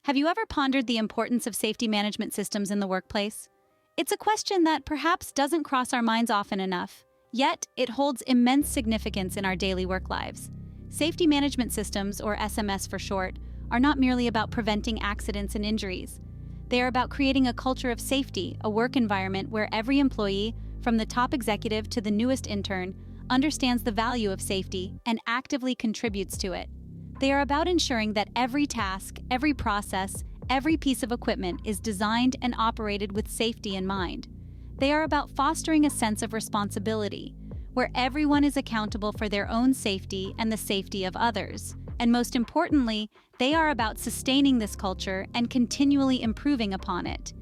Have you ever pondered the importance of safety management systems in the workplace? It's a question that perhaps doesn't cross our minds often enough, yet it holds immense significance in our daily work lives. Safety management systems, or SMS for short, are not merely about preventing accidents and injuries. They are about creating a culture of safety, a work environment where every employee, from the top executive to the newest intern, understands the value of safety and actively contributes to it. They are about ensuring that every task, every process, every piece of equipment is designed and operated with safety in mind. They are about fostering a sense of responsibility, where everyone is accountable for their own safety and the safety of others. And most importantly, they are about sustaining this culture and continually improving upon it.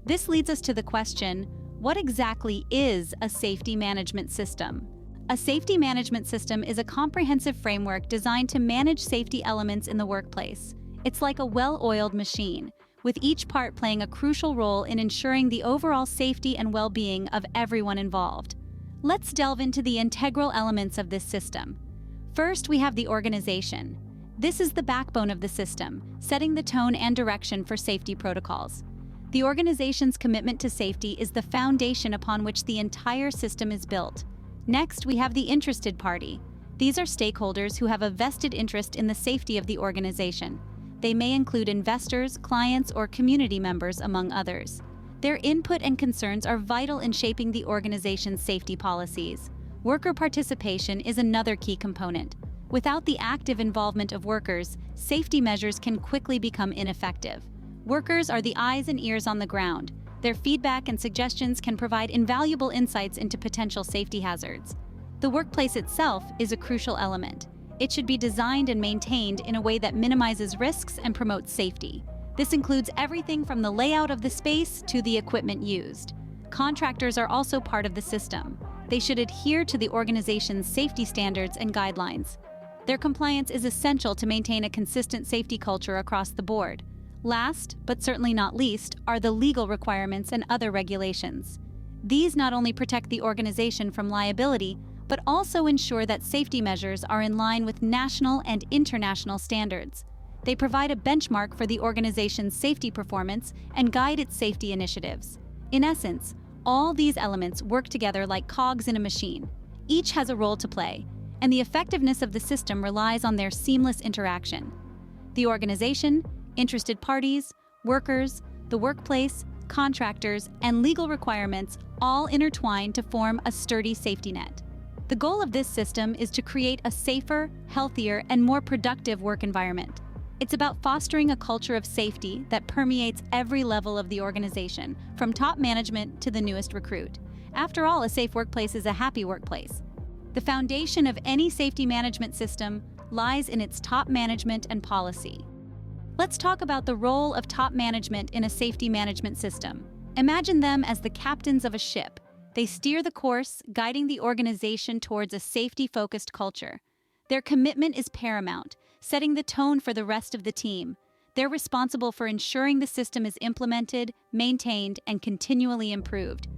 This leads us to the question, what exactly is a safety management system? A safety management system is a comprehensive framework designed to manage safety elements in the workplace. It's like a well-oiled machine, with each part playing a crucial role in ensuring the overall safety and well-being of everyone involved. Let's delve into the integral elements of this system. First, we have the organization. This is the backbone of the system, setting the tone and direction for safety protocols. The organization's commitment to safety is the foundation upon which the entire system is built. Next, we have the interested party. These are stakeholders who have a vested interest in the safety of the organization. They may include investors, clients, or community members, among others. Their input and concerns are vital in shaping the organization's safety policies. Worker participation is another key component. Without the active involvement of workers, safety measures can quickly become ineffective. Workers are the eyes and ears on the ground. Their feedback and suggestions can provide invaluable insights into potential safety hazards. The workplace itself is a crucial element. It should be designed and maintained in a way that minimizes risks and promotes safety. This includes everything from the layout of the space to the equipment used. Contractors are also part of the system. They should adhere to the organization's safety standards and guidelines. Their compliance is essential to maintain a consistent safety culture across the board. Last, but certainly not least, are the legal requirements and other regulations. These not only protect the organization from liability, but also ensure that safety measures are in line with national and international standards. They provide a benchmark for the organization's safety performance and guide its safety initiatives. In essence, all these elements work together like cogs in a machine. Each has a role to play, and the effectiveness of the system relies on their seamless interaction. The organization, interested parties, workers, the workplace, contractors, and legal requirements all intertwine to form a sturdy safety net. The goal of this system is to create a safer, healthier, and more productive work environment. It's about fostering a culture of safety that permeates every level of the organization, from top management to the newest recruit. After all, a safe workplace is a happy workplace. The foundation of any safety management system lies in its top management and policy. Let's talk about the role of top management in a safety management system. Imagine them as the captains of a ship. They steer the course, guiding the organization towards a safety-focused culture. Their commitment is paramount, setting the tone for the rest of the team. They're responsible for ensuring the system is implemented, maintained, and continually improved.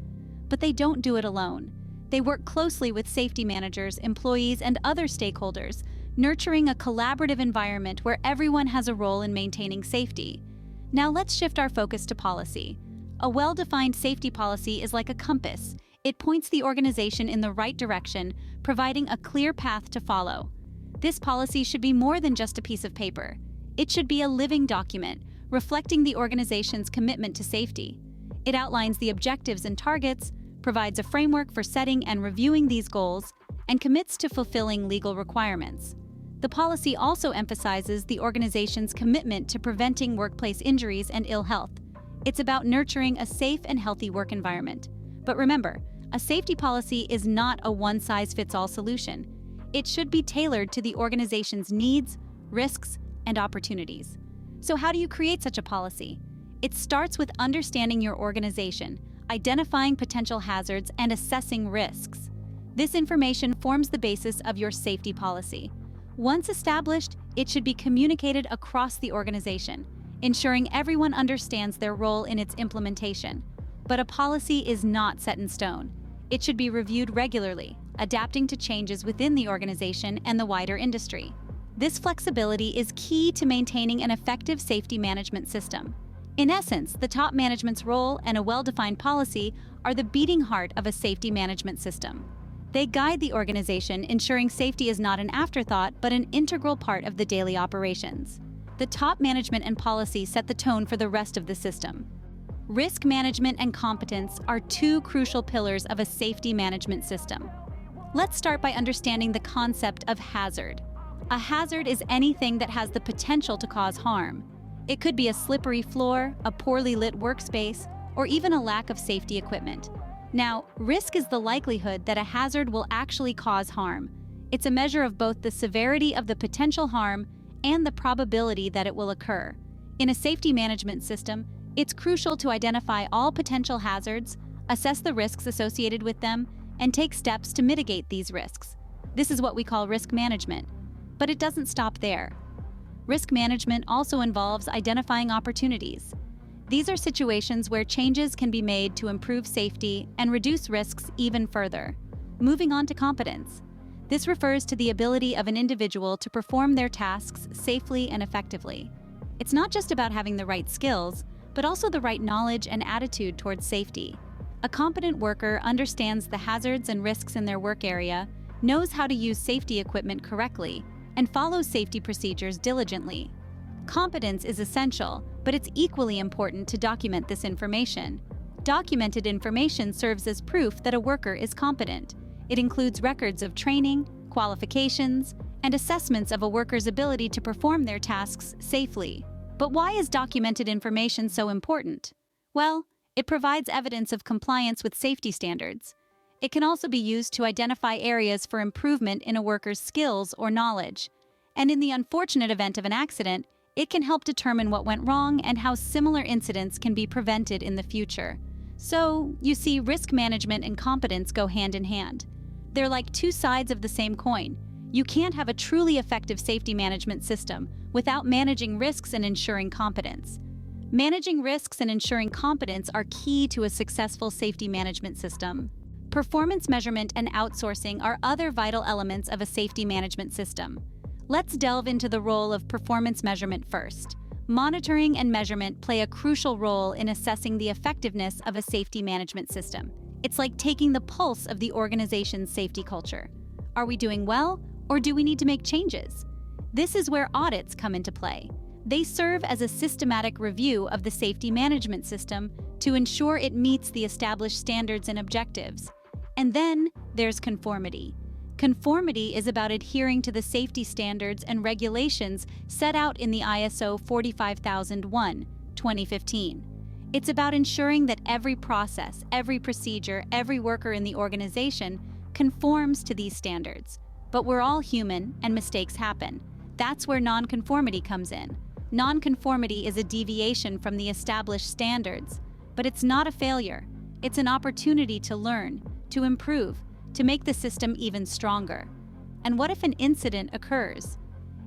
But they don't do it alone. They work closely with safety managers, employees, and other stakeholders, nurturing a collaborative environment where everyone has a role in maintaining safety. Now let's shift our focus to policy. A well-defined safety policy is like a compass. It points the organization in the right direction, providing a clear path to follow. This policy should be more than just a piece of paper. It should be a living document, reflecting the organization's commitment to safety. It outlines the objectives and targets, provides a framework for setting and reviewing these goals, and commits to fulfilling legal requirements. The policy also emphasizes the organization's commitment to preventing workplace injuries and ill health. It's about nurturing a safe and healthy work environment. But remember, a safety policy is not a one-size-fits-all solution. It should be tailored to the organization's needs, risks, and opportunities. So how do you create such a policy? It starts with understanding your organization, identifying potential hazards, and assessing risks. This information forms the basis of your safety policy. Once established, it should be communicated across the organization, ensuring everyone understands their role in its implementation. But a policy is not set in stone. It should be reviewed regularly, adapting to changes within the organization and the wider industry. This flexibility is key to maintaining an effective safety management system. In essence, the top management's role and a well-defined policy are the beating heart of a safety management system. They guide the organization, ensuring safety is not an afterthought but an integral part of the daily operations. The top management and policy set the tone for the rest of the system. Risk management and competence are two crucial pillars of a safety management system. Let's start by understanding the concept of hazard. A hazard is anything that has the potential to cause harm. It could be a slippery floor, a poorly lit workspace, or even a lack of safety equipment. Now, risk is the likelihood that a hazard will actually cause harm. It's a measure of both the severity of the potential harm and the probability that it will occur. In a safety management system, it's crucial to identify all potential hazards, assess the risks associated with them, and take steps to mitigate these risks. This is what we call risk management. But it doesn't stop there. Risk management also involves identifying opportunities. These are situations where changes can be made to improve safety and reduce risks even further. Moving on to competence. This refers to the ability of an individual to perform their tasks safely and effectively. It's not just about having the right skills, but also the right knowledge and attitude towards safety. A competent worker understands the hazards and risks in their work area, knows how to use safety equipment correctly, and follows safety procedures diligently. Competence is essential, but it's equally important to document this information. Documented information serves as proof that a worker is competent. It includes records of training, qualifications, and assessments of a worker's ability to perform their tasks safely. But why is documented information so important? Well, it provides evidence of compliance with safety standards. It can also be used to identify areas for improvement in a worker's skills or knowledge. And in the unfortunate event of an accident, it can help determine what went wrong and how similar incidents can be prevented in the future. So, you see, risk management and competence go hand in hand. They're like two sides of the same coin. You can't have a truly effective safety management system without managing risks and ensuring competence. Managing risks and ensuring competence are key to a successful safety management system. Performance measurement and outsourcing are other vital elements of a safety management system. Let's delve into the role of performance measurement first. Monitoring and measurement play a crucial role in assessing the effectiveness of a safety management system. It's like taking the pulse of the organization's safety culture. Are we doing well, or do we need to make changes? This is where audits come into play. They serve as a systematic review of the safety management system to ensure it meets the established standards and objectives. And then there's conformity. Conformity is about adhering to the safety standards and regulations set out in the ISO 45001:2015. It's about ensuring that every process, every procedure, every worker in the organization conforms to these standards. But we're all human and mistakes happen. That's where nonconformity comes in. Nonconformity is a deviation from the established standards, but it's not a failure. It's an opportunity to learn, to improve, to make the system even stronger. And what if an incident occurs?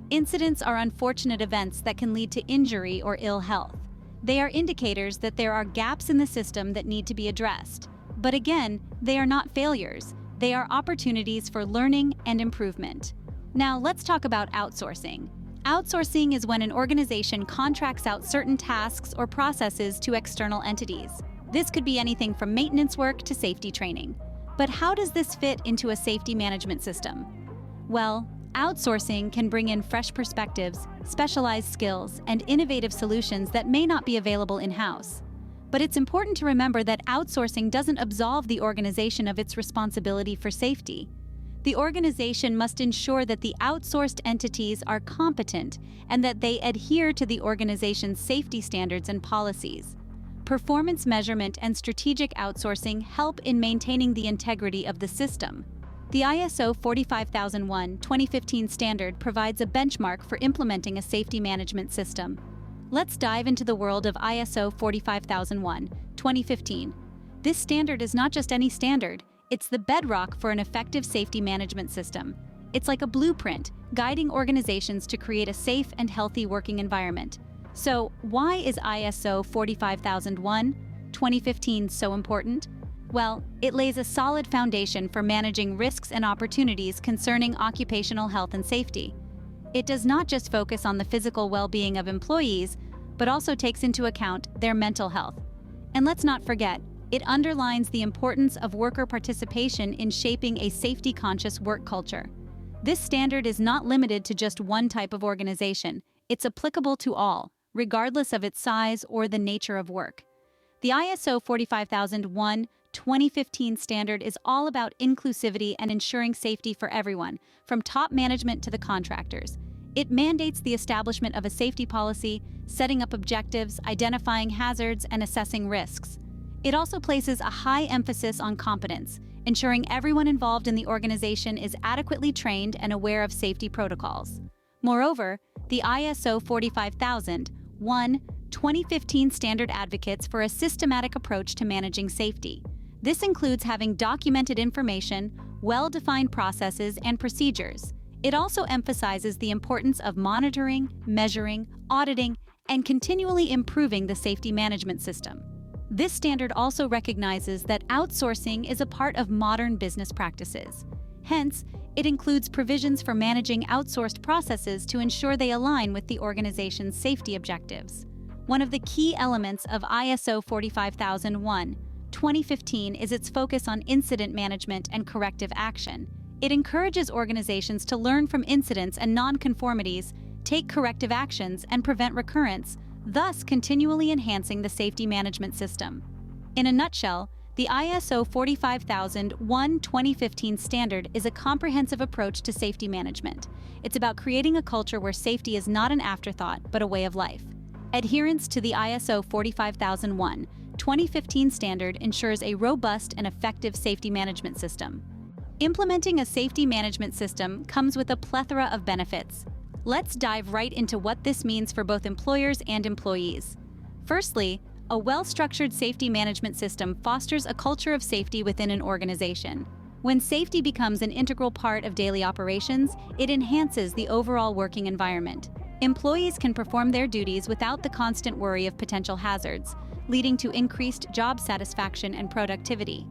Incidents are unfortunate events that can lead to injury or ill health. They are indicators that there are gaps in the system that need to be addressed. But again, they are not failures. They are opportunities for learning and improvement. Now let's talk about outsourcing. Outsourcing is when an organization contracts out certain tasks or processes to external entities. This could be anything from maintenance work to safety training. But how does this fit into a safety management system? Well, outsourcing can bring in fresh perspectives, specialized skills, and innovative solutions that may not be available in-house. But it's important to remember that outsourcing doesn't absolve the organization of its responsibility for safety. The organization must ensure that the outsourced entities are competent and that they adhere to the organization's safety standards and policies. Performance measurement and strategic outsourcing help in maintaining the integrity of the system. The ISO 45001:2015 standard provides a benchmark for implementing a safety management system. Let's dive into the world of ISO 45001:2015. This standard is not just any standard, it's the bedrock for an effective safety management system. It's like a blueprint, guiding organizations to create a safe and healthy working environment. So, why is ISO 45001:2015 so important? Well, it lays a solid foundation for managing risks and opportunities concerning occupational health and safety. It does not just focus on the physical well-being of employees, but also takes into account their mental health. And let's not forget, it underlines the importance of worker participation in shaping a safety-conscious work culture. This standard is not limited to just one type of organization. It's applicable to all, regardless of its size or the nature of work. The ISO 45001:2015 standard is all about inclusivity and ensuring safety for everyone, from top management to the contractors. It mandates the establishment of a safety policy, setting up objectives, identifying hazards, and assessing risks. It also places a high emphasis on competence, ensuring everyone involved in the organization is adequately trained and aware of safety protocols. Moreover, the ISO 45001:2015 standard advocates for a systematic approach to managing safety. This includes having documented information, well-defined processes, and procedures. It also emphasizes the importance of monitoring, measuring, auditing, and continually improving the safety management system. This standard also recognizes that outsourcing is a part of modern business practices. Hence, it includes provisions for managing outsourced processes to ensure they align with the organization's safety objectives. One of the key elements of ISO 45001:2015 is its focus on incident management and corrective action. It encourages organizations to learn from incidents and nonconformities, take corrective actions, and prevent recurrence, thus continually enhancing the safety management system. In a nutshell, the ISO 45001:2015 standard is a comprehensive approach to safety management. It's about creating a culture where safety is not an afterthought, but a way of life. Adherence to the ISO 45001:2015 standard ensures a robust and effective safety management system. Implementing a safety management system comes with a plethora of benefits. Let's dive right into what this means for both employers and employees. Firstly, a well-structured safety management system fosters a culture of safety within an organization. When safety becomes an integral part of daily operations, it enhances the overall working environment. Employees can perform their duties without the constant worry of potential hazards, leading to increased job satisfaction and productivity.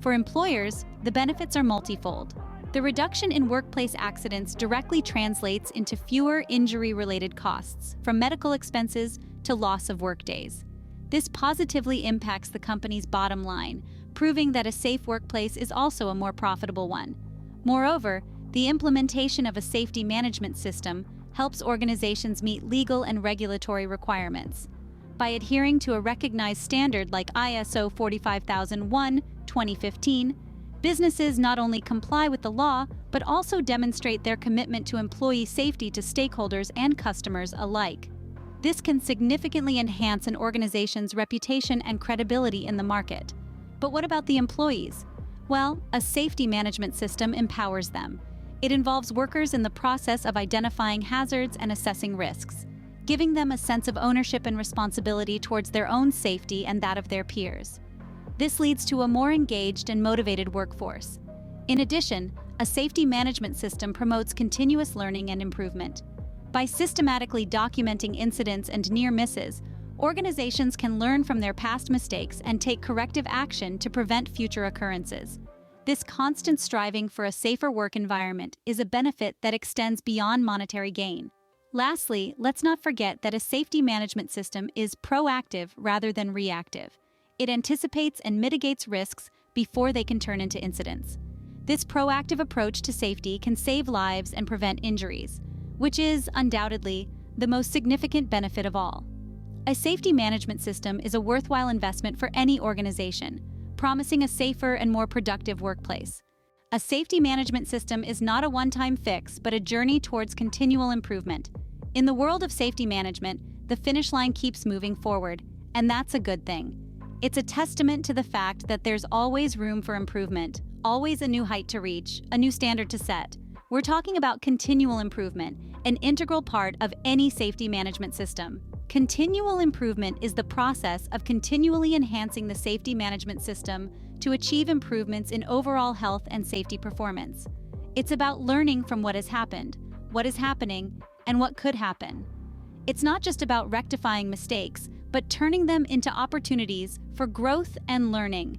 For employers, the benefits are multifold. The reduction in workplace accidents directly translates into fewer injury-related costs, from medical expenses to loss of workdays. This positively impacts the company's bottom line, proving that a safe workplace is also a more profitable one. Moreover, the implementation of a safety management system helps organizations meet legal and regulatory requirements. By adhering to a recognized standard like ISO 45001:2015, businesses not only comply with the law, but also demonstrate their commitment to employee safety to stakeholders and customers alike. This can significantly enhance an organization's reputation and credibility in the market. But what about the employees? Well, a safety management system empowers them. It involves workers in the process of identifying hazards and assessing risks, giving them a sense of ownership and responsibility towards their own safety and that of their peers. This leads to a more engaged and motivated workforce. In addition, a safety management system promotes continuous learning and improvement. By systematically documenting incidents and near misses, organizations can learn from their past mistakes and take corrective action to prevent future occurrences. This constant striving for a safer work environment is a benefit that extends beyond monetary gain. Lastly, let's not forget that a safety management system is proactive rather than reactive. It anticipates and mitigates risks before they can turn into incidents. This proactive approach to safety can save lives and prevent injuries, which is, undoubtedly, the most significant benefit of all. A safety management system is a worthwhile investment for any organization, promising a safer and more productive workplace. A safety management system is not a one-time fix, but a journey towards continual improvement. In the world of safety management, the finish line keeps moving forward, and that's a good thing. It's a testament to the fact that there's always room for improvement, always a new height to reach, a new standard to set. We're talking about continual improvement, an integral part of any safety management system. Continual improvement is the process of continually enhancing the safety management system to achieve improvements in overall health and safety performance. It's about learning from what has happened, what is happening, and what could happen. It's not just about rectifying mistakes, but turning them into opportunities for growth and learning.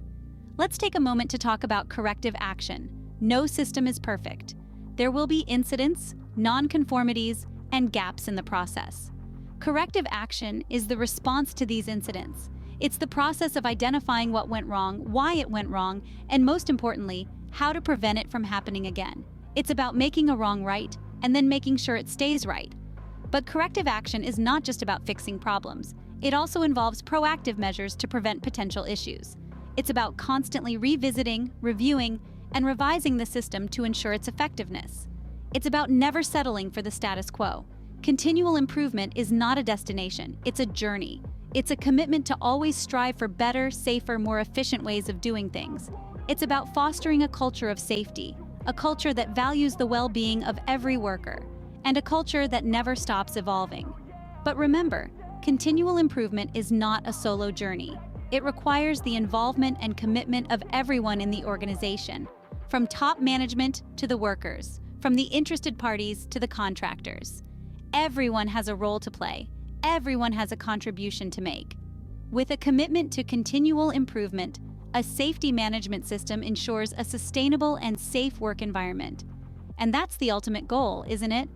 Let's take a moment to talk about corrective action. No system is perfect. There will be incidents, nonconformities, and gaps in the process. Corrective action is the response to these incidents. It's the process of identifying what went wrong, why it went wrong, and most importantly, how to prevent it from happening again. It's about making a wrong right and then making sure it stays right. But corrective action is not just about fixing problems. It also involves proactive measures to prevent potential issues. It's about constantly revisiting, reviewing, and revising the system to ensure its effectiveness. It's about never settling for the status quo. Continual improvement is not a destination, it's a journey. It's a commitment to always strive for better, safer, more efficient ways of doing things. It's about fostering a culture of safety, a culture that values the well-being of every worker, and a culture that never stops evolving. But remember, continual improvement is not a solo journey. It requires the involvement and commitment of everyone in the organization, from top management to the workers, from the interested parties to the contractors. Everyone has a role to play. Everyone has a contribution to make. With a commitment to continual improvement, a safety management system ensures a sustainable and safe work environment. And that's the ultimate goal, isn't it?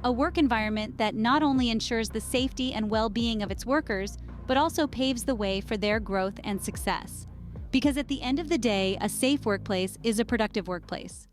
A work environment that not only ensures the safety and well-being of its workers, but also paves the way for their growth and success. Because at the end of the day, a safe workplace is a productive workplace.